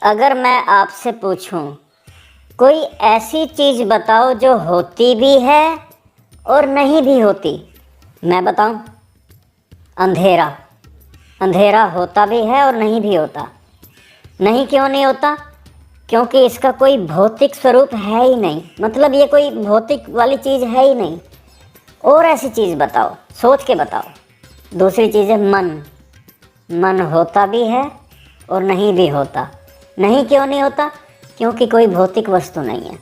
अगर मैं आपसे पूछूं कोई ऐसी चीज़ बताओ जो होती भी है और नहीं भी होती, मैं बताऊं? अंधेरा। अंधेरा होता भी है और नहीं भी होता। नहीं क्यों नहीं होता? क्योंकि इसका कोई भौतिक स्वरूप है ही नहीं, मतलब ये कोई भौतिक वाली चीज़ है ही नहीं। और ऐसी चीज़ बताओ, सोच के बताओ। दूसरी चीज़ है मन। मन होता भी है और नहीं भी होता। नहीं क्यों नहीं होता? क्योंकि कोई भौतिक वस्तु नहीं है।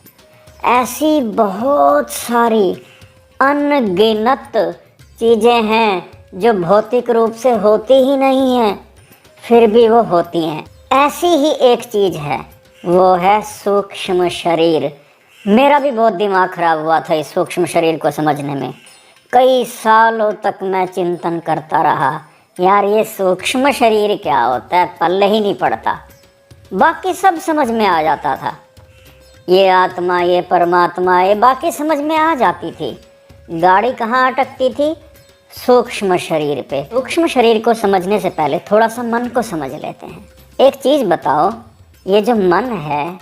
ऐसी बहुत सारी अनगिनत चीज़ें हैं जो भौतिक रूप से होती ही नहीं हैं, फिर भी वो होती हैं। ऐसी ही एक चीज़ है, वो है सूक्ष्म शरीर। मेरा भी बहुत दिमाग खराब हुआ था इस सूक्ष्म शरीर को समझने में। कई सालों तक मैं चिंतन करता रहा, यार ये सूक्ष्म शरीर क्या होता है, पल्ले ही नहीं पड़ता। बाकी सब समझ में आ जाता था, ये आत्मा, ये परमात्मा, ये बाकी समझ में आ जाती थी। गाड़ी कहाँ अटकती थी? सूक्ष्म शरीर पे। सूक्ष्म शरीर को समझने से पहले थोड़ा सा मन को समझ लेते हैं। एक चीज़ बताओ, ये जो मन है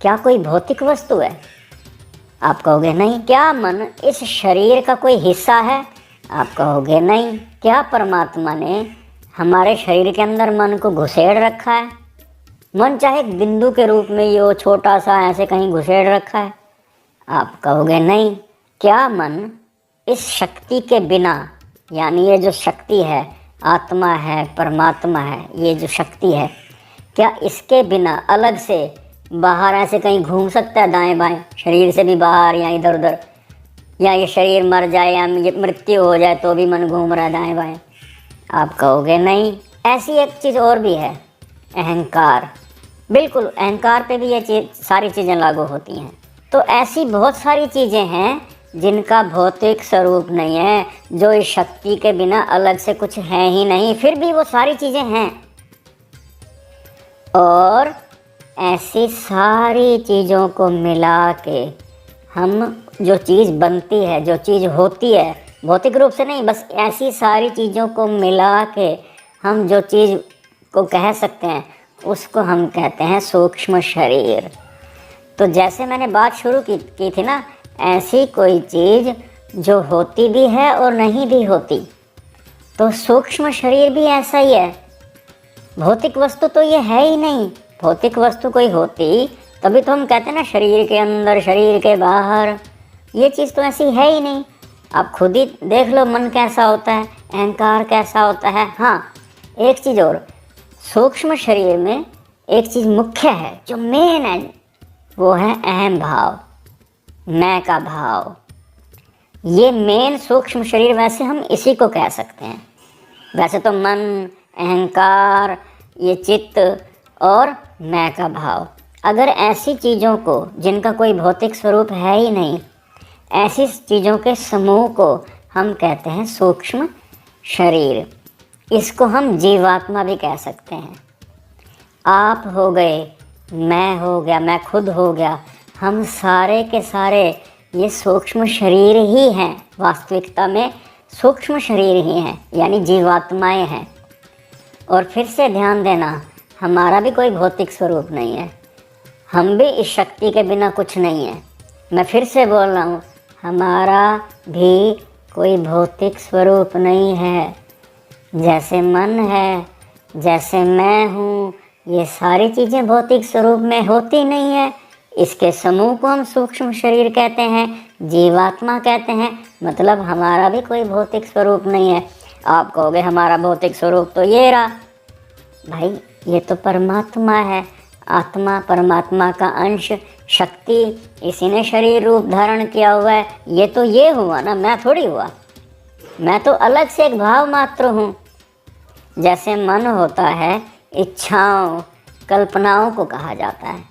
क्या कोई भौतिक वस्तु है? आप कहोगे नहीं। क्या मन इस शरीर का कोई हिस्सा है? आप कहोगे नहीं। क्या परमात्मा ने हमारे शरीर के अंदर मन को घुसेड़ रखा है? मन चाहे एक बिंदु के रूप में ये हो, छोटा सा ऐसे कहीं घुसेड़ रखा है? आप कहोगे नहीं। क्या मन इस शक्ति के बिना, यानी ये जो शक्ति है, आत्मा है, परमात्मा है, ये जो शक्ति है, क्या इसके बिना अलग से बाहर ऐसे कहीं घूम सकता है, दाएं बाएं, शरीर से भी बाहर या इधर उधर? या ये शरीर मर जाए या मृत्यु हो जाए तो भी मन घूम रहा है दाएं बाएं? आप कहोगे नहीं। ऐसी एक चीज़ और भी है, अहंकार। बिल्कुल, अहंकार पे भी ये सारी चीज़ें लागू होती हैं। तो ऐसी बहुत सारी चीज़ें हैं जिनका भौतिक स्वरूप नहीं है, जो इस शक्ति के बिना अलग से कुछ है ही नहीं, फिर भी वो सारी चीज़ें हैं। और ऐसी सारी चीज़ों को मिला के हम जो चीज़ बनती है, जो चीज़ होती है, भौतिक रूप से नहीं, बस ऐसी सारी चीज़ों को मिला के हम जो चीज़ को कह सकते हैं उसको हम कहते हैं सूक्ष्म शरीर। तो जैसे मैंने बात शुरू की थी ना, ऐसी कोई चीज़ जो होती भी है और नहीं भी होती, तो सूक्ष्म शरीर भी ऐसा ही है। भौतिक वस्तु तो ये है ही नहीं। भौतिक वस्तु कोई होती तभी तो हम कहते हैं ना, शरीर के अंदर, शरीर के बाहर। ये चीज़ तो ऐसी है ही नहीं। आप खुद ही देख लो, मन कैसा होता है, अहंकार कैसा होता है। हाँ, एक चीज़ और, सूक्ष्म शरीर में एक चीज़ मुख्य है जो मेन है, वो है अहम भाव, मैं का भाव। ये मेन सूक्ष्म शरीर, वैसे हम इसी को कह सकते हैं। वैसे तो मन, अहंकार, ये चित्त और मैं का भाव। अगर ऐसी चीज़ों को जिनका कोई भौतिक स्वरूप है ही नहीं, ऐसी चीज़ों के समूह को हम कहते हैं सूक्ष्म शरीर। इसको हम जीवात्मा भी कह सकते हैं। आप हो गए, मैं हो गया, मैं खुद हो गया, हम सारे के सारे ये सूक्ष्म शरीर ही हैं। वास्तविकता में सूक्ष्म शरीर ही हैं, यानी जीवात्माएं हैं। और फिर से ध्यान देना, हमारा भी कोई भौतिक स्वरूप नहीं है, हम भी इस शक्ति के बिना कुछ नहीं है। मैं फिर से बोल रहा हूँ, हमारा भी कोई भौतिक स्वरूप नहीं है। जैसे मन है, जैसे मैं हूँ, ये सारी चीज़ें भौतिक स्वरूप में होती नहीं है। इसके समूह को हम सूक्ष्म शरीर कहते हैं, जीवात्मा कहते हैं। मतलब हमारा भी कोई भौतिक स्वरूप नहीं है। आप कहोगे हमारा भौतिक स्वरूप तो ये रहा। भाई, ये तो परमात्मा है, आत्मा, परमात्मा का अंश, शक्ति, इसी ने शरीर रूप धारण किया हुआ है। ये तो ये हुआ ना, मैं थोड़ी हुआ। मैं तो अलग से एक भाव मात्र हूँ। जैसे मन होता है, इच्छाओं, कल्पनाओं को कहा जाता है,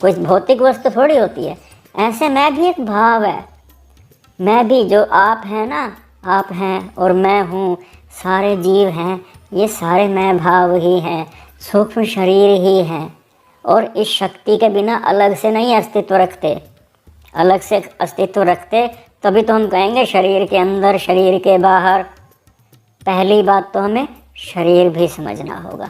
कोई भौतिक वस्तु थोड़ी होती है। ऐसे मैं भी एक भाव है। मैं भी, जो आप हैं ना, आप हैं और मैं हूँ, सारे जीव हैं, ये सारे मैं भाव ही हैं, सूक्ष्म शरीर ही हैं। और इस शक्ति के बिना अलग से नहीं अस्तित्व रखते। अलग से अस्तित्व रखते तभी तो हम कहेंगे शरीर के अंदर, शरीर के बाहर। पहली बात तो हमें शरीर भी समझना होगा।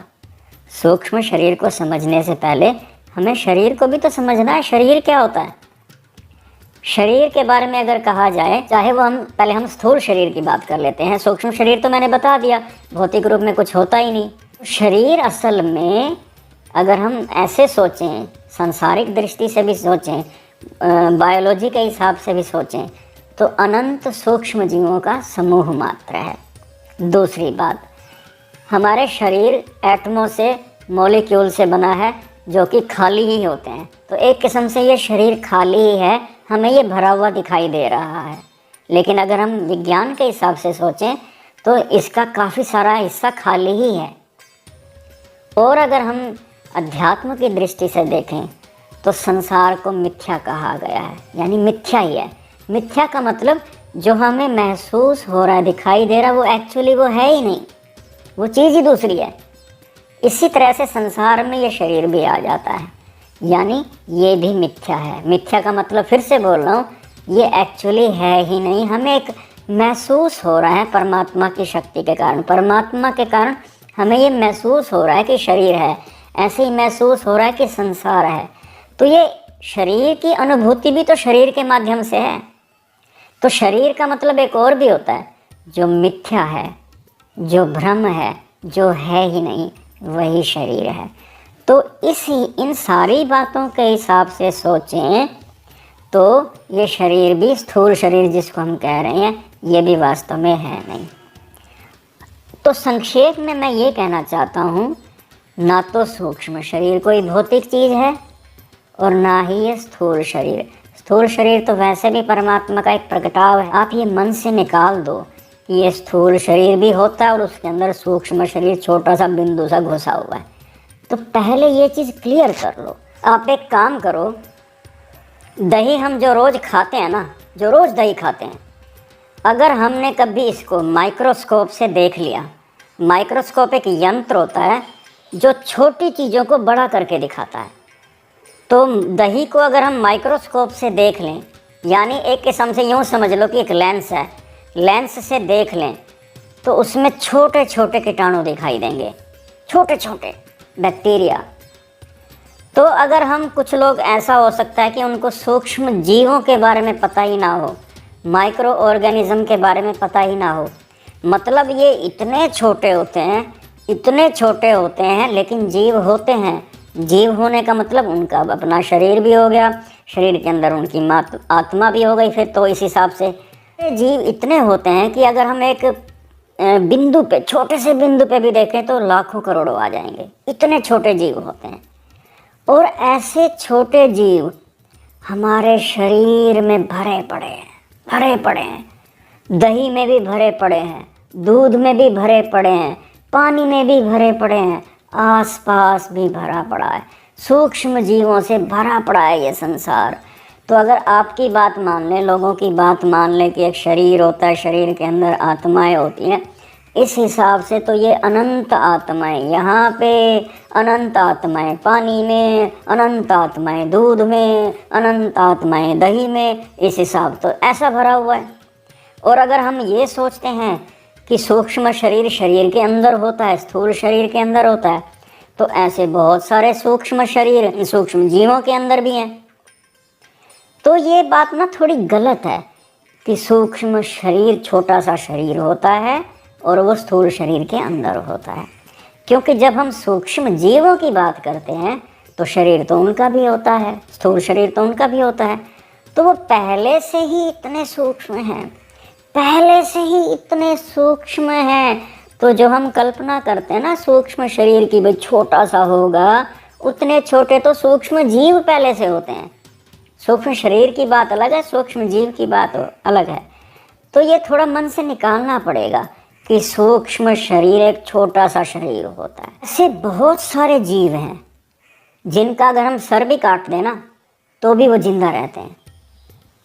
सूक्ष्म शरीर को समझने से पहले हमें शरीर को भी तो समझना है। शरीर क्या होता है? शरीर के बारे में अगर कहा जाए, चाहे वो हम स्थूल शरीर की बात कर लेते हैं। सूक्ष्म शरीर तो मैंने बता दिया, भौतिक रूप में कुछ होता ही नहीं। शरीर असल में अगर हम ऐसे सोचें, सांसारिक दृष्टि से भी सोचें, बायोलॉजी के हिसाब से भी सोचें, तो अनंत सूक्ष्म जीवों का समूह मात्र है। दूसरी बात, हमारे शरीर एटमों से, मॉलिक्यूल से बना है जो कि खाली ही होते हैं। तो एक किस्म से ये शरीर खाली ही है, हमें ये भरा हुआ दिखाई दे रहा है। लेकिन अगर हम विज्ञान के हिसाब से सोचें तो इसका काफ़ी सारा हिस्सा खाली ही है। और अगर हम अध्यात्म की दृष्टि से देखें तो संसार को मिथ्या कहा गया है, यानी मिथ्या ही है। मिथ्या का मतलब जो हमें महसूस हो रहा है, दिखाई दे रहा है, वो एक्चुअली वो है ही नहीं, वो चीज़ ही दूसरी है। इसी तरह से संसार में ये शरीर भी आ जाता है, यानी ये भी मिथ्या है। मिथ्या का मतलब फिर से बोल रहा हूँ, ये एक्चुअली है ही नहीं, हमें एक महसूस हो रहा है परमात्मा की शक्ति के कारण। परमात्मा के कारण हमें ये महसूस हो रहा है कि शरीर है, ऐसे ही महसूस हो रहा है कि संसार है। तो ये शरीर की अनुभूति भी तो शरीर के माध्यम से है। तो शरीर का मतलब एक और भी होता है, जो मिथ्या है, जो भ्रम है, जो है ही नहीं, वही शरीर है। तो इन सारी बातों के हिसाब से सोचें तो ये शरीर भी, स्थूल शरीर जिसको हम कह रहे हैं, ये भी वास्तव में है नहीं। तो संक्षेप में मैं ये कहना चाहता हूँ, ना तो सूक्ष्म शरीर कोई भौतिक चीज़ है और ना ही ये स्थूल शरीर। स्थूल शरीर तो वैसे भी परमात्मा का एक प्रगटाव है। आप ये मन से निकाल दो कि ये स्थूल शरीर भी होता है और उसके अंदर सूक्ष्म शरीर छोटा सा बिंदु सा घुसा हुआ है। तो पहले ये चीज़ क्लियर कर लो। आप एक काम करो, दही हम जो रोज़ खाते हैं ना, जो रोज़ दही खाते हैं, अगर हमने कभी इसको माइक्रोस्कोप से देख लिया, माइक्रोस्कोप एक यंत्र होता है जो छोटी चीज़ों को बड़ा करके दिखाता है। तो दही को अगर हम माइक्रोस्कोप से देख लें, यानी एक किस्म से यूँ समझ लो कि एक लेंस है, लेंस से देख लें तो उसमें छोटे छोटे कीटाणु दिखाई देंगे, छोटे छोटे बैक्टीरिया। तो अगर हम, कुछ लोग ऐसा हो सकता है कि उनको सूक्ष्म जीवों के बारे में पता ही ना हो, माइक्रो ऑर्गेनिज्म के बारे में पता ही ना हो, मतलब ये इतने छोटे होते हैं, इतने छोटे होते हैं, लेकिन जीव होते हैं। जीव होने का मतलब उनका अपना शरीर भी हो गया, शरीर के अंदर उनकी आत्मा भी हो गई। फिर तो इस हिसाब से जीव इतने होते हैं कि अगर हम एक बिंदु पे, छोटे से बिंदु पे भी देखें तो लाखों करोड़ों आ जाएंगे, इतने छोटे जीव होते हैं। और ऐसे छोटे जीव हमारे शरीर में भरे पड़े हैं, भरे पड़े हैं। दही में भी भरे पड़े हैं, दूध में भी भरे पड़े हैं, पानी में भी भरे पड़े हैं, आसपास भी भरा पड़ा है, सूक्ष्म जीवों से भरा पड़ा है ये संसार। तो अगर आपकी बात मान लें, लोगों की बात मान लें कि एक शरीर होता है, शरीर के अंदर आत्माएं होती हैं, इस हिसाब से तो ये अनंत आत्माएं, यहाँ पे अनंत आत्माएं पानी में, अनंत आत्माएं दूध में, अनंत आत्माएं दही में, इस हिसाब तो ऐसा भरा हुआ है। और अगर हम ये सोचते हैं कि सूक्ष्म शरीर शरीर के अंदर होता है, स्थूल शरीर के अंदर होता है, तो ऐसे बहुत सारे सूक्ष्म शरीर सूक्ष्म जीवों के अंदर भी हैं। तो ये बात ना थोड़ी गलत है कि सूक्ष्म शरीर छोटा सा शरीर होता है और वो स्थूल शरीर के अंदर होता है। क्योंकि जब हम सूक्ष्म जीवों की बात करते हैं तो शरीर तो उनका भी होता है, स्थूल शरीर तो उनका भी होता है। तो वो पहले से ही इतने सूक्ष्म हैं, पहले से ही इतने सूक्ष्म हैं। तो जो हम कल्पना करते हैं ना सूक्ष्म शरीर की, भाई छोटा सा होगा, उतने छोटे तो सूक्ष्म जीव पहले से होते हैं। सूक्ष्म शरीर की बात अलग है, सूक्ष्म जीव की बात अलग है। तो ये थोड़ा मन से निकालना पड़ेगा कि सूक्ष्म शरीर एक छोटा सा शरीर होता है। ऐसे बहुत सारे जीव हैं जिनका अगर हम सर भी काट दें ना तो भी वो जिंदा रहते हैं।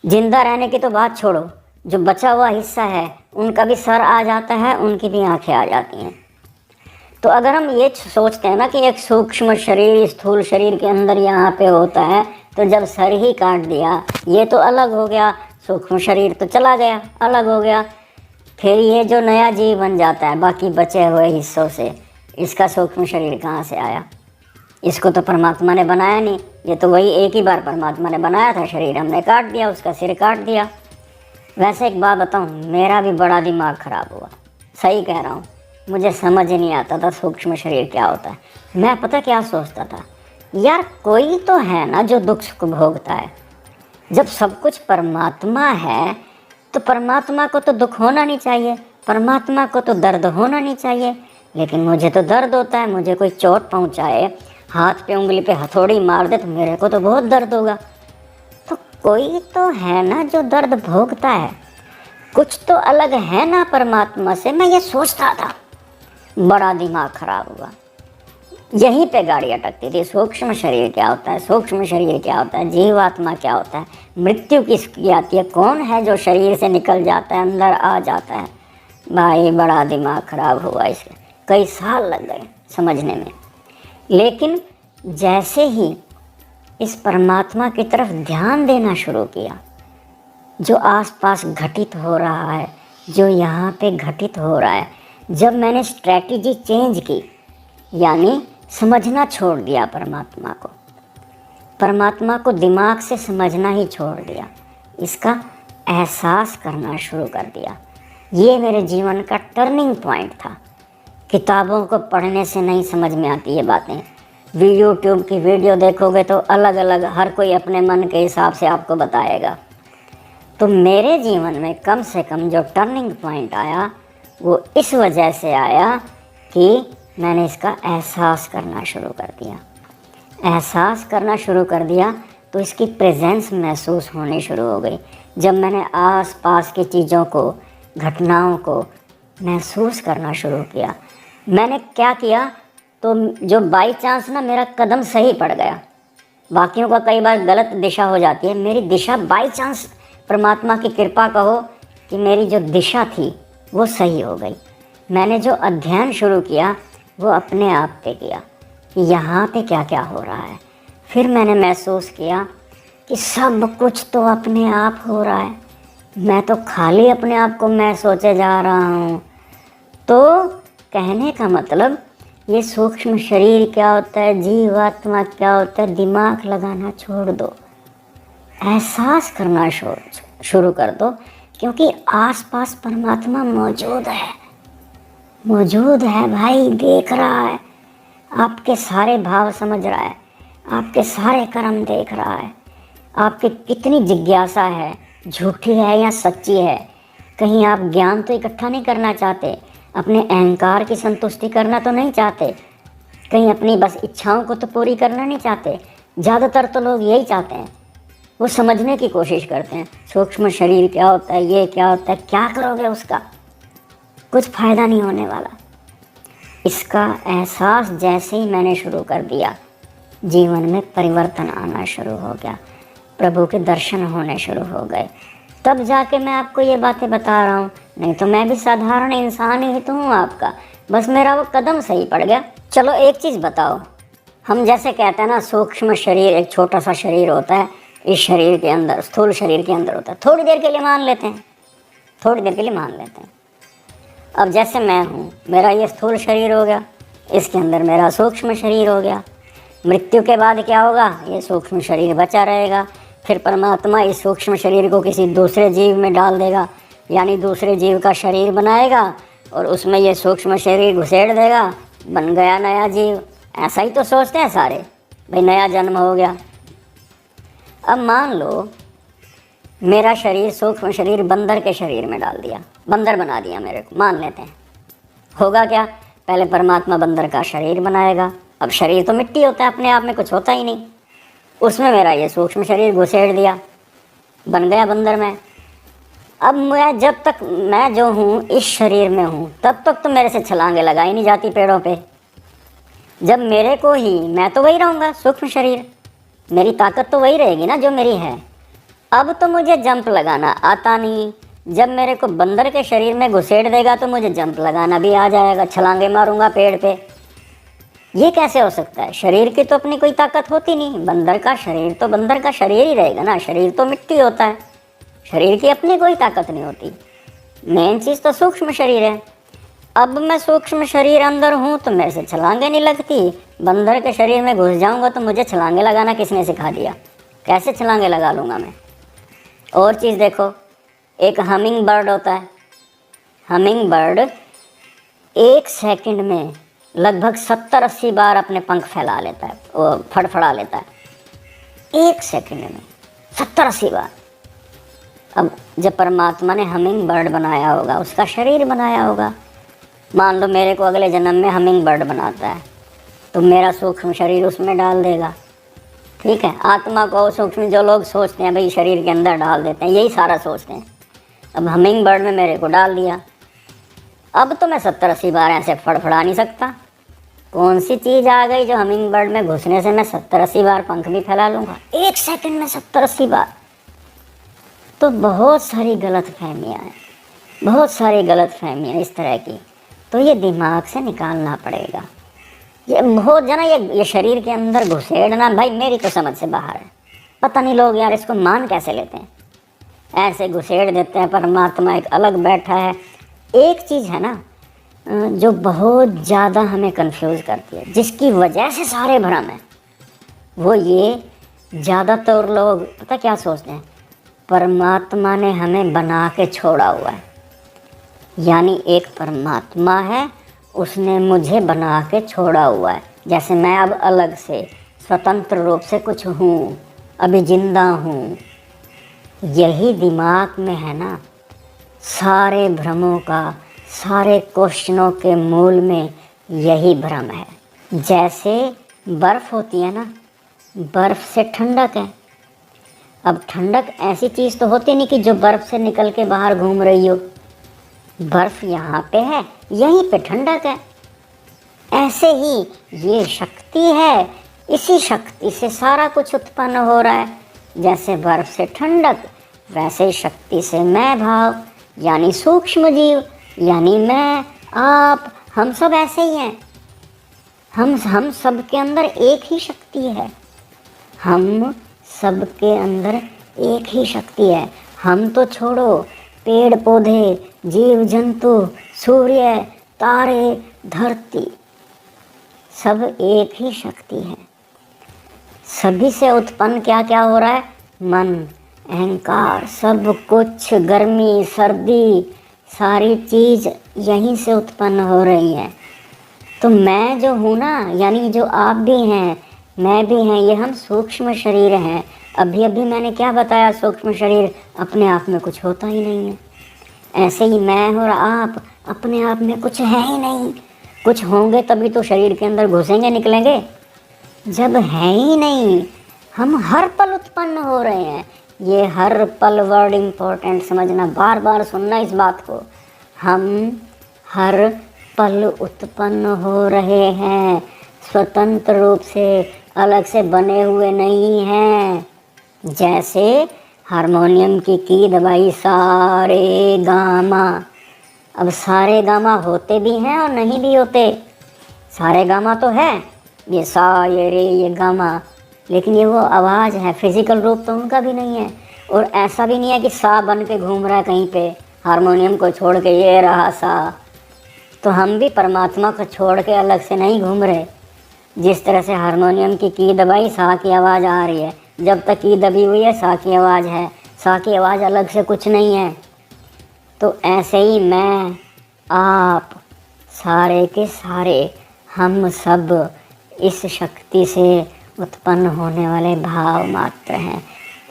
जिंदा रहने की तो बात छोड़ो, जो बचा हुआ हिस्सा है उनका भी सर आ जाता है, उनकी भी आंखें आ जाती हैं। तो अगर हम ये सोचते हैं ना कि एक सूक्ष्म शरीर स्थूल शरीर के अंदर यहाँ पे होता है, तो जब सर ही काट दिया ये तो अलग हो गया, सूक्ष्म शरीर तो चला गया, अलग हो गया। फिर ये जो नया जीव बन जाता है बाकी बचे हुए हिस्सों से, इसका सूक्ष्म शरीर कहाँ से आया? इसको तो परमात्मा ने बनाया नहीं, ये तो वही एक ही बार परमात्मा ने बनाया था, शरीर हमने काट दिया, उसका सिर काट दिया। वैसे एक बात बताऊँ, मेरा भी बड़ा दिमाग ख़राब हुआ, सही कह रहा हूँ। मुझे समझ ही नहीं आता था सूक्ष्म शरीर क्या होता है। मैं पता क्या सोचता था, यार कोई तो है ना जो दुख सुख भोगता है। जब सब कुछ परमात्मा है तो परमात्मा को तो दुख होना नहीं चाहिए, परमात्मा को तो दर्द होना नहीं चाहिए। लेकिन मुझे तो दर्द होता है, मुझे कोई चोट पहुंचाए, हाथ पे उंगली पे हथौड़ी मार दे तो मेरे को तो बहुत दर्द होगा। तो कोई तो है ना जो दर्द भोगता है, कुछ तो अलग है ना परमात्मा से, मैं ये सोचता था। बड़ा दिमाग खराब हुआ, यहीं पे गाड़ी अटकती थी। सूक्ष्म शरीर क्या होता है, सूक्ष्म शरीर क्या होता है, जीवात्मा क्या होता है, मृत्यु किसकी आती है, कौन है जो शरीर से निकल जाता है अंदर आ जाता है। भाई बड़ा दिमाग खराब हुआ, इसके कई साल लग गए समझने में। लेकिन जैसे ही इस परमात्मा की तरफ ध्यान देना शुरू किया, जो आसपास घटित हो रहा है, जो यहाँ पे घटित हो रहा है, जब मैंने स्ट्रैटेजी चेंज की, यानी समझना छोड़ दिया परमात्मा को दिमाग से समझना ही छोड़ दिया, इसका एहसास करना शुरू कर दिया। ये मेरे जीवन का टर्निंग पॉइंट था। किताबों को पढ़ने से नहीं समझ में आती ये बातें, यूट्यूब की वीडियो देखोगे तो अलग अलग हर कोई अपने मन के हिसाब से आपको बताएगा। तो मेरे जीवन में कम से कम जो टर्निंग पॉइंट आया वो इस वजह से आया कि मैंने इसका एहसास करना शुरू कर दिया। एहसास करना शुरू कर दिया तो इसकी प्रेजेंस महसूस होनी शुरू हो गई। जब मैंने आस पास की चीज़ों को, घटनाओं को महसूस करना शुरू किया, मैंने क्या किया, तो जो बाई चांस ना मेरा कदम सही पड़ गया। बाकियों का कई बार गलत दिशा हो जाती है, मेरी दिशा बाई चांस, परमात्मा की कृपा कहो कि मेरी जो दिशा थी वो सही हो गई। मैंने जो अध्ययन शुरू किया वो अपने आप पे किया कि यहाँ पे क्या क्या हो रहा है। फिर मैंने महसूस किया कि सब कुछ तो अपने आप हो रहा है, मैं तो खाली अपने आप को मैं सोचे जा रहा हूँ। तो कहने का मतलब ये सूक्ष्म शरीर क्या होता है, जीवात्मा क्या होता है, दिमाग लगाना छोड़ दो, एहसास करना शुरू कर दो, क्योंकि आसपास परमात्मा मौजूद है भाई, देख रहा है, आपके सारे भाव समझ रहा है, आपके सारे कर्म देख रहा है, आपकी कितनी जिज्ञासा है, झूठी है या सच्ची है। कहीं आप ज्ञान तो इकट्ठा नहीं करना चाहते, अपने अहंकार की संतुष्टि करना तो नहीं चाहते, कहीं अपनी बस इच्छाओं को तो पूरी करना नहीं चाहते। ज़्यादातर तो लोग यही चाहते हैं, वो समझने की कोशिश करते हैं सूक्ष्म शरीर क्या होता है, ये क्या होता है, क्या करोगे उसका, कुछ फ़ायदा नहीं होने वाला। इसका एहसास जैसे ही मैंने शुरू कर दिया, जीवन में परिवर्तन आना शुरू हो गया, प्रभु के दर्शन होने शुरू हो गए। तब जाके मैं आपको ये बातें बता रहा हूँ, नहीं तो मैं भी साधारण इंसान ही तो हूँ आपका, बस मेरा वो कदम सही पड़ गया। चलो एक चीज़ बताओ, हम जैसे कहते हैं ना सूक्ष्म शरीर एक छोटा सा शरीर होता है, इस शरीर के अंदर, स्थूल शरीर के अंदर होता है, थोड़ी देर के लिए मान लेते हैं, थोड़ी देर के लिए मान लेते हैं। अब जैसे मैं हूँ, मेरा ये स्थूल शरीर हो गया, इसके अंदर मेरा सूक्ष्म शरीर हो गया। मृत्यु के बाद क्या होगा, ये सूक्ष्म शरीर बचा रहेगा, फिर परमात्मा इस सूक्ष्म शरीर को किसी दूसरे जीव में डाल देगा, यानी दूसरे जीव का शरीर बनाएगा और उसमें ये सूक्ष्म शरीर घुसेड़ देगा, बन गया नया जीव। ऐसा ही तो सोचते हैं सारे, भाई नया जन्म हो गया। अब मान लो मेरा शरीर, सूक्ष्म शरीर बंदर के शरीर में डाल दिया, बंदर बना दिया मेरे को, मान लेते हैं। होगा क्या, पहले परमात्मा बंदर का शरीर बनाएगा। अब शरीर तो मिट्टी होता है, अपने आप में कुछ होता ही नहीं, उसमें मेरा ये सूक्ष्म शरीर घुसेड़ दिया, बन गया बंदर में। अब मैं, जब तक मैं जो हूँ इस शरीर में हूँ, तब तक तो मेरे से छलांगे लगाई नहीं जाती पेड़ों पे। जब मेरे को ही, मैं तो वही रहूँगा सूक्ष्म शरीर, मेरी ताकत तो वही रहेगी ना जो मेरी है। अब तो मुझे जंप लगाना आता नहीं, जब मेरे को बंदर के शरीर में घुसेड़ देगा तो मुझे जंप लगाना भी आ जाएगा, छलांगे मारूंगा पेड़ पे। ये कैसे हो सकता है, शरीर की तो अपनी कोई ताकत होती नहीं, बंदर का शरीर तो बंदर का शरीर ही रहेगा ना, शरीर तो मिट्टी होता है, शरीर की अपनी कोई ताकत नहीं होती। मेन चीज़ तो सूक्ष्म शरीर है। अब मैं सूक्ष्म शरीर अंदर हूँ तो मेरे से छलांगे नहीं लगती। बंदर के शरीर में घुस जाऊँगा तो मुझे छलांगे लगाना किसने सिखा दिया? कैसे छलांगे लगा लूँगा मैं? और चीज़ देखो, एक हमिंग बर्ड होता है। हमिंग बर्ड 1 सेकंड में लगभग 70-80 बार अपने पंख फैला लेता है, वो फड़फड़ा लेता है 1 सेकंड में 70-80 बार। अब जब परमात्मा ने हमिंग बर्ड बनाया होगा, उसका शरीर बनाया होगा, मान लो मेरे को अगले जन्म में हमिंग बर्ड बनाता है तो मेरा सूक्ष्म शरीर उसमें डाल देगा। ठीक है, आत्मा को सूक्ष्म जो लोग सोचते हैं भाई शरीर के अंदर डाल देते हैं, यही सारा सोचते हैं। अब हमिंग बर्ड में मेरे को डाल दिया, अब तो मैं 70-80 बार ऐसे फड़फड़ा नहीं सकता। कौन सी चीज़ आ गई जो हमिंग बर्ड में घुसने से मैं 70-80 बार पंख भी फैला लूँगा 1 सेकंड में 70-80 बार? तो बहुत सारी गलत फहमियाँ हैं, बहुत सारी गलत फहमियाँ इस तरह की, तो ये दिमाग से निकालना पड़ेगा। ये बहुत जना ये शरीर के अंदर घुसेड़ना भाई मेरी तो समझ से बाहर है। पता नहीं लोग यार इसको मान कैसे लेते हैं, ऐसे घुसेड़ देते हैं परमात्मा एक अलग बैठा है। एक चीज़ है ना जो बहुत ज़्यादा हमें कंफ्यूज करती है, जिसकी वजह से सारे भ्रम हैं, वो ये ज़्यादातर लोग पता क्या सोचते हैं, परमात्मा ने हमें बना के छोड़ा हुआ है, यानी एक परमात्मा है उसने मुझे बना के छोड़ा हुआ है, जैसे मैं अब अलग से स्वतंत्र रूप से कुछ हूँ, अभी जिंदा हूँ। यही दिमाग में है ना सारे भ्रमों का, सारे क्वेश्चनों के मूल में यही भ्रम है। जैसे बर्फ़ होती है ना, बर्फ़ से ठंडक है। अब ठंडक ऐसी चीज़ तो होती नहीं कि जो बर्फ़ से निकल के बाहर घूम रही हो, बर्फ़ यहाँ पे है, यहीं पे ठंडक है। ऐसे ही ये शक्ति है, इसी शक्ति से सारा कुछ उत्पन्न हो रहा है। जैसे बर्फ़ से ठंडक, वैसे ही शक्ति से मैं भाव, यानी सूक्ष्म जीव, यानी मैं, आप, हम सब ऐसे ही हैं। हम सब के अंदर एक ही शक्ति है, हम सब के अंदर एक ही शक्ति है। हम तो छोड़ो, पेड़ पौधे, जीव जंतु, सूर्य, तारे, धरती, सब एक ही शक्ति है। सभी से उत्पन्न क्या क्या हो रहा है? मन, अहंकार, सब कुछ, गर्मी, सर्दी, सारी चीज़ यहीं से उत्पन्न हो रही है। तो मैं जो हूँ ना, यानी जो आप भी हैं, मैं भी हैं, ये हम सूक्ष्म शरीर हैं। अभी अभी मैंने क्या बताया, सूक्ष्म शरीर अपने आप में कुछ होता ही नहीं है। ऐसे ही मैं और आप अपने आप में कुछ है ही नहीं। कुछ होंगे तभी तो शरीर के अंदर घुसेंगे निकलेंगे, जब है ही नहीं। हम हर पल उत्पन्न हो रहे हैं। ये हर पल वर्ड इम्पोर्टेंट समझना, बार बार सुनना इस बात को। हम हर पल उत्पन्न हो रहे हैं, स्वतंत्र रूप से, अलग से बने हुए नहीं हैं। जैसे हारमोनियम की दबाई सारे गामा, अब सारे गामा होते भी हैं और नहीं भी होते। सारे गामा तो है, ये सा, ये रे, ये गामा, लेकिन ये वो आवाज़ है, फिज़िकल रूप तो उनका भी नहीं है। और ऐसा भी नहीं है कि सा बन के घूम रहा है कहीं पे, हारमोनियम को छोड़ के ये रहा सा। तो हम भी परमात्मा को छोड़ के अलग से नहीं घूम रहे। जिस तरह से हारमोनियम की दबाई, सा की आवाज़ आ रही है, जब तक की दबी हुई है सा की आवाज़ है, सा की आवाज़ अलग से कुछ नहीं है। तो ऐसे ही मैं, आप, सारे के सारे, हम सब इस शक्ति से उत्पन्न होने वाले भाव मात्र हैं।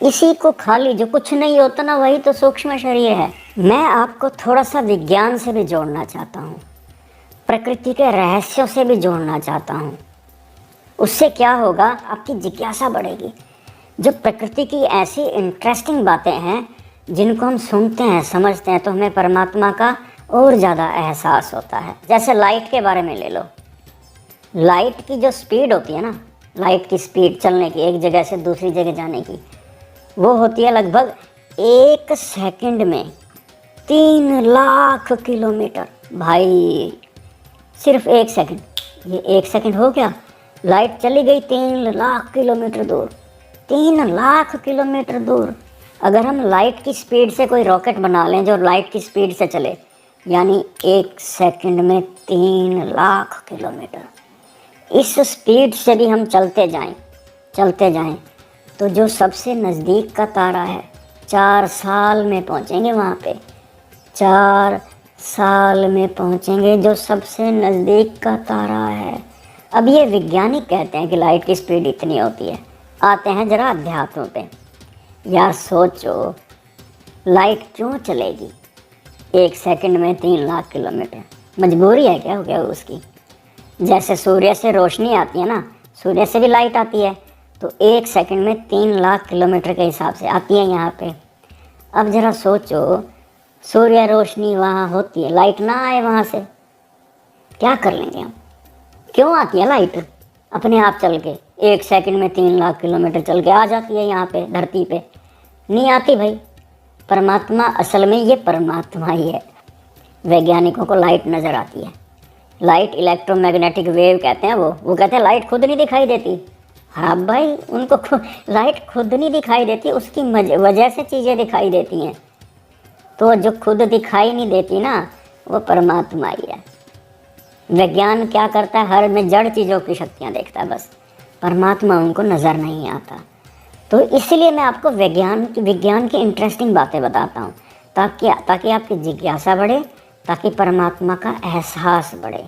इसी को खाली जो कुछ नहीं होता ना, वही तो सूक्ष्म शरीर है। मैं आपको थोड़ा सा विज्ञान से भी जोड़ना चाहता हूँ, प्रकृति के रहस्यों से भी जोड़ना चाहता हूँ। उससे क्या होगा, आपकी जिज्ञासा बढ़ेगी। जो प्रकृति की ऐसी इंटरेस्टिंग बातें हैं जिनको हम सुनते हैं, समझते हैं, तो हमें परमात्मा का और ज़्यादा एहसास होता है। जैसे लाइट के बारे में ले लो। लाइट की जो स्पीड होती है ना, लाइट की स्पीड चलने की, एक जगह से दूसरी जगह जाने की, वो होती है लगभग 1 सेकंड में 3 लाख किलोमीटर। भाई सिर्फ 1 सेकंड, ये 1 सेकंड हो गया, लाइट चली गई 3 लाख किलोमीटर दूर। 3 लाख किलोमीटर दूर। अगर हम लाइट की स्पीड से कोई रॉकेट बना लें जो लाइट की स्पीड से चले, यानी 1 सेकंड में 3 लाख किलोमीटर। इस स्पीड से भी हम चलते जाएं तो जो सबसे नज़दीक का तारा है 4 साल में पहुंचेंगे वहाँ पे। 4 साल में पहुंचेंगे जो सबसे नज़दीक का तारा है। अब ये वैज्ञानिक कहते हैं कि लाइट की स्पीड इतनी होती है। आते हैं ज़रा अध्यात्म पे। यार सोचो, लाइट क्यों चलेगी 1 सेकंड में 3 लाख किलोमीटर? मजबूरी है क्या हो गया उसकी? जैसे सूर्य से रोशनी आती है ना, सूर्य से भी लाइट आती है, तो 1 सेकंड में 3 लाख किलोमीटर के हिसाब से आती है यहाँ पे। अब ज़रा सोचो, सूर्य रोशनी वहाँ होती है, लाइट ना आए वहाँ से, क्या कर लेंगे हम? क्यों आती है लाइट? अपने आप चल के 1 सेकंड में 3 लाख किलोमीटर चल के आ जाती है यहाँ पे, धरती पे। नहीं आती भाई। परमात्मा, असल में ये परमात्मा ही है। वैज्ञानिकों को लाइट नज़र आती है। लाइट इलेक्ट्रोमैग्नेटिक वेव कहते हैं वो कहते हैं लाइट खुद नहीं दिखाई देती। हाँ भाई, उनको लाइट खुद नहीं दिखाई देती, उसकी वजह से चीज़ें दिखाई देती हैं। तो जो खुद दिखाई नहीं देती ना, वो परमात्मा ही है। विज्ञान क्या करता है? हर में जड़ चीज़ों की शक्तियाँ देखता है बस, परमात्मा उनको नज़र नहीं आता। तो इसलिए मैं आपको विज्ञान की इंटरेस्टिंग बातें बताता हूँ, ताकि आपकी जिज्ञासा बढ़े, ताकि परमात्मा का एहसास बढ़े।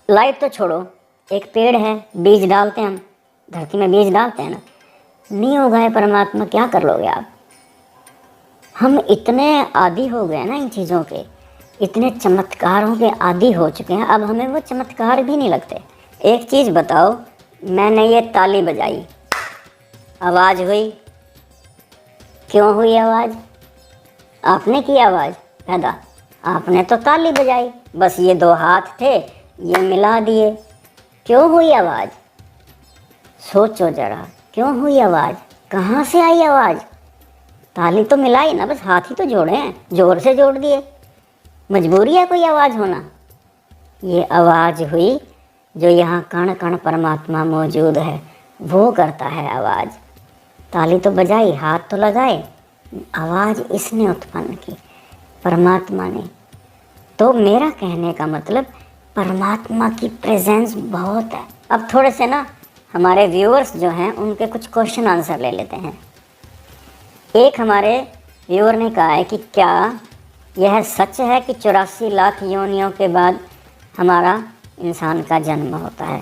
लाइट तो छोड़ो, एक पेड़ है, बीज डालते हैं हम, धरती में बीज डालते हैं ना, नहीं उगाए परमात्मा, क्या कर लोगे आप? हम इतने आदी हो गए ना इन चीज़ों के, इतने चमत्कारों के आदी हो चुके हैं, अब हमें वो चमत्कार भी नहीं लगते। एक चीज़ बताओ, मैंने ये ताली बजाई, आवाज़ हुई, क्यों हुई आवाज़? आपने की आवाज़ पैदा, आपने तो ताली बजाई, बस ये 2 हाथ थे, ये मिला दिए, क्यों हुई आवाज़? सोचो ज़रा, क्यों हुई आवाज़? कहाँ से आई आवाज़? ताली तो मिलाई ना, बस हाथ ही तो जोड़े हैं, जोर से जोड़ दिए। मजबूरी है कोई आवाज़ होना? ये आवाज़ हुई जो यहाँ कण कण परमात्मा मौजूद है, वो करता है आवाज़। ताली तो बजाई, हाथ तो लगाए, आवाज़ इसने उत्पन्न की, परमात्मा ने। तो मेरा कहने का मतलब, परमात्मा की प्रेजेंस बहुत है। अब थोड़े से ना हमारे व्यूअर्स जो हैं, उनके कुछ क्वेश्चन आंसर ले लेते हैं। एक हमारे व्यूअर ने कहा है कि क्या यह सच है कि 84 लाख योनियों के बाद हमारा इंसान का जन्म होता है?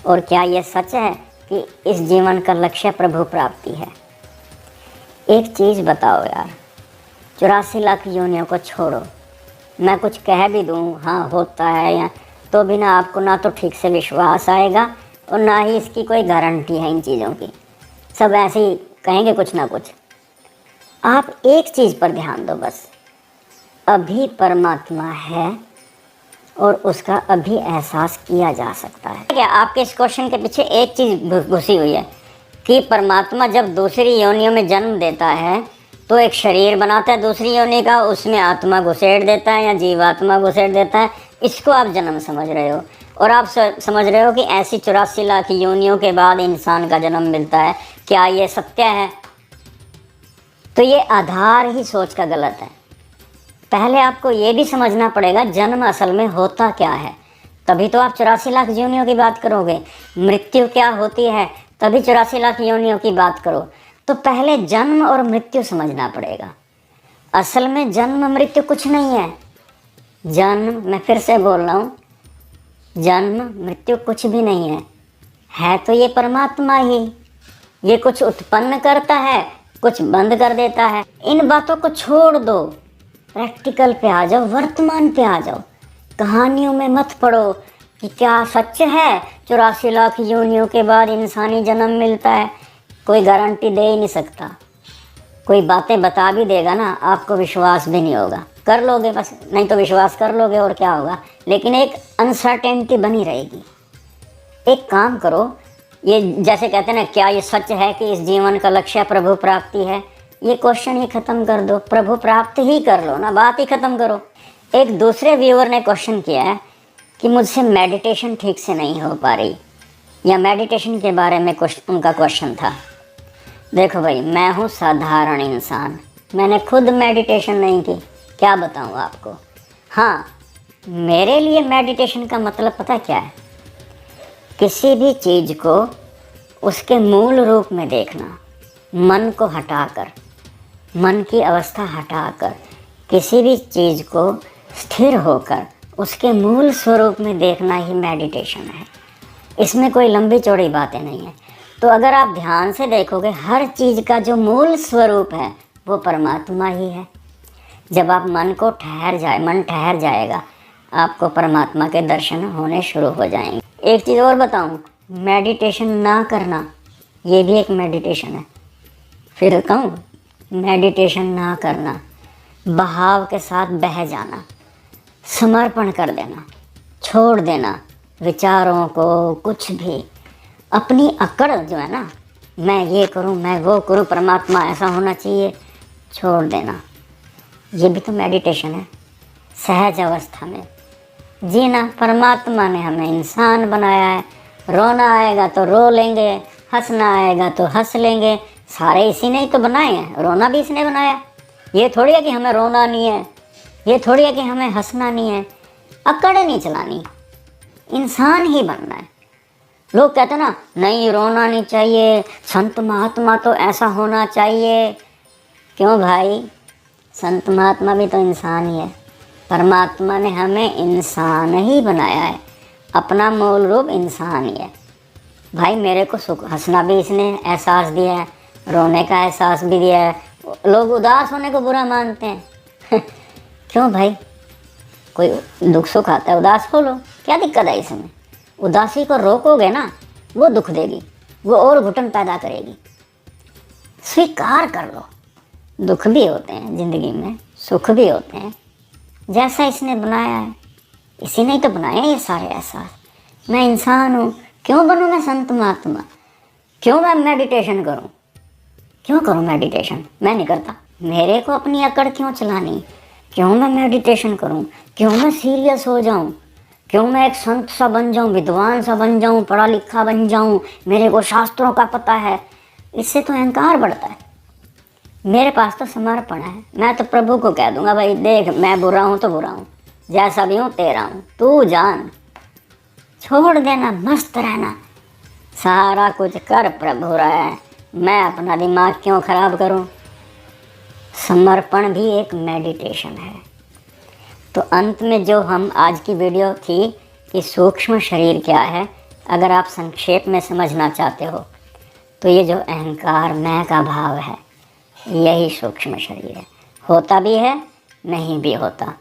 और क्या यह सच है कि इस जीवन का लक्ष्य प्रभु प्राप्ति है? एक चीज़ बताओ यार, 84 लाख योनियों को छोड़ो, मैं कुछ कह भी दूँ हाँ होता है या, तो भी ना आपको ना तो ठीक से विश्वास आएगा और ना ही इसकी कोई गारंटी है इन चीज़ों की। सब ऐसे ही कहेंगे कुछ ना कुछ। आप एक चीज़ पर ध्यान दो बस, अभी परमात्मा है और उसका अभी एहसास किया जा सकता है। क्या आपके इस क्वेश्चन के पीछे एक चीज़ घुसी हुई है कि परमात्मा जब दूसरी योनियों में जन्म देता है तो एक शरीर बनाता है दूसरी योनि का, उसमें आत्मा घुसेड़ देता है या जीवात्मा घुसेड़ देता है, इसको आप जन्म समझ रहे हो। और आप समझ रहे हो कि ऐसी 84 लाख योनियों के बाद इंसान का जन्म मिलता है। क्या ये सत्य है? तो ये आधार ही सोच का गलत है। पहले आपको ये भी समझना पड़ेगा जन्म असल में होता क्या है, तभी तो आप 84 लाख योनियों की बात करोगे। मृत्यु क्या होती है, तभी 84 लाख योनियों की बात करो। तो पहले जन्म और मृत्यु समझना पड़ेगा। असल में जन्म मृत्यु कुछ नहीं है। जन्म, मैं फिर से बोल रहा हूँ, जन्म मृत्यु कुछ भी नहीं है तो ये परमात्मा ही। ये कुछ उत्पन्न करता है, कुछ बंद कर देता है। इन बातों को छोड़ दो, प्रैक्टिकल पे आ जाओ, वर्तमान पे आ जाओ। कहानियों में मत पढ़ो कि क्या सच है 84 लाख योनियों के बाद इंसानी जन्म मिलता है। कोई गारंटी दे ही नहीं सकता। कोई बातें बता भी देगा ना, आपको विश्वास भी नहीं होगा। कर लोगे बस, नहीं तो विश्वास कर लोगे और क्या होगा, लेकिन एक अनसर्टेनिटी बनी रहेगी। एक काम करो, ये जैसे कहते हैं ना, क्या ये सच है कि इस जीवन का लक्ष्य प्रभु प्राप्ति है, ये क्वेश्चन ही ख़त्म कर दो, प्रभु प्राप्त ही कर लो ना, बात ही ख़त्म करो। एक दूसरे व्यूअर ने क्वेश्चन किया है कि मुझसे मेडिटेशन ठीक से नहीं हो पा रही, या मेडिटेशन के बारे में उनका क्वेश्चन था। देखो भाई, मैं हूँ साधारण इंसान, मैंने खुद मेडिटेशन नहीं की, क्या बताऊँ आपको। हाँ, मेरे लिए मेडिटेशन का मतलब पता क्या है? किसी भी चीज़ को उसके मूल रूप में देखना, मन को हटाकर, मन की अवस्था हटाकर, किसी भी चीज़ को स्थिर होकर उसके मूल स्वरूप में देखना ही मेडिटेशन है। इसमें कोई लंबी चौड़ी बातें नहीं है। तो अगर आप ध्यान से देखोगे, हर चीज़ का जो मूल स्वरूप है वो परमात्मा ही है। जब आप मन ठहर जाएगा, आपको परमात्मा के दर्शन होने शुरू हो जाएंगे। एक चीज़ और बताऊं, मेडिटेशन ना करना ये भी एक मेडिटेशन है। फिर कहूँ, मेडिटेशन ना करना, बहाव के साथ बह जाना, समर्पण कर देना, छोड़ देना विचारों को, कुछ भी, अपनी अकड़ जो है ना, मैं ये करूं, मैं वो करूं, परमात्मा ऐसा होना चाहिए, छोड़ देना, ये भी तो मेडिटेशन है। सहज अवस्था में जीना। परमात्मा ने हमें इंसान बनाया है। रोना आएगा तो रो लेंगे, हंसना आएगा तो हंस लेंगे, सारे इसी ने ही तो बनाए हैं। रोना भी इसने बनाया। ये थोड़ी है कि हमें रोना नहीं है, ये थोड़ी है कि हमें हंसना नहीं है। अकड़ नहीं चलानी, इंसान ही बनना है। लोग कहते ना, नहीं रोना नहीं चाहिए, संत महात्मा तो ऐसा होना चाहिए। क्यों भाई, संत महात्मा भी तो इंसान ही है। परमात्मा ने हमें इंसान ही बनाया है, अपना मूल रूप इंसान ही है। भाई मेरे को सुख हंसना भी इसने एहसास दिया है, रोने का एहसास भी दिया है। लोग उदास होने को बुरा मानते हैं क्यों भाई, कोई दुख सुख आता है, उदास हो लो, क्या दिक्कत है इसमें? उदासी को रोकोगे ना, वो दुख देगी, वो और घुटन पैदा करेगी। स्वीकार कर लो, दुख भी होते हैं ज़िंदगी में, सुख भी होते हैं, जैसा इसने बनाया है। इसी ने ही तो बनाया ये सारे एहसास। मैं इंसान हूँ, क्यों बनूँ मैं संत महात्मा? क्यों मैं मेडिटेशन करूँ? क्यों करूँ मेडिटेशन? मैं नहीं करता। मेरे को अपनी अकड़ क्यों चलानी? क्यों मैं मेडिटेशन करूँ? क्यों मैं सीरियस हो जाऊँ? क्यों मैं एक संत सा बन जाऊँ, विद्वान सा बन जाऊँ, पढ़ा लिखा बन जाऊँ, मेरे को शास्त्रों का पता है? इससे तो अहंकार बढ़ता है। मेरे पास तो समर्पण है। मैं तो प्रभु को कह दूंगा, भाई देख, मैं बुरा हूँ तो बुरा हूँ, जैसा भी हूँ तेरा हूँ, तू जान। छोड़ देना, मस्त रहना, सारा कुछ कर प्रभु रहा है, मैं अपना दिमाग क्यों खराब करूँ? समर्पण भी एक मेडिटेशन है। तो अंत में जो हम आज की वीडियो थी कि सूक्ष्म शरीर क्या है, अगर आप संक्षेप में समझना चाहते हो तो ये जो अहंकार, मैं का भाव है, यही सूक्ष्म शरीर है। होता भी है, नहीं भी होता।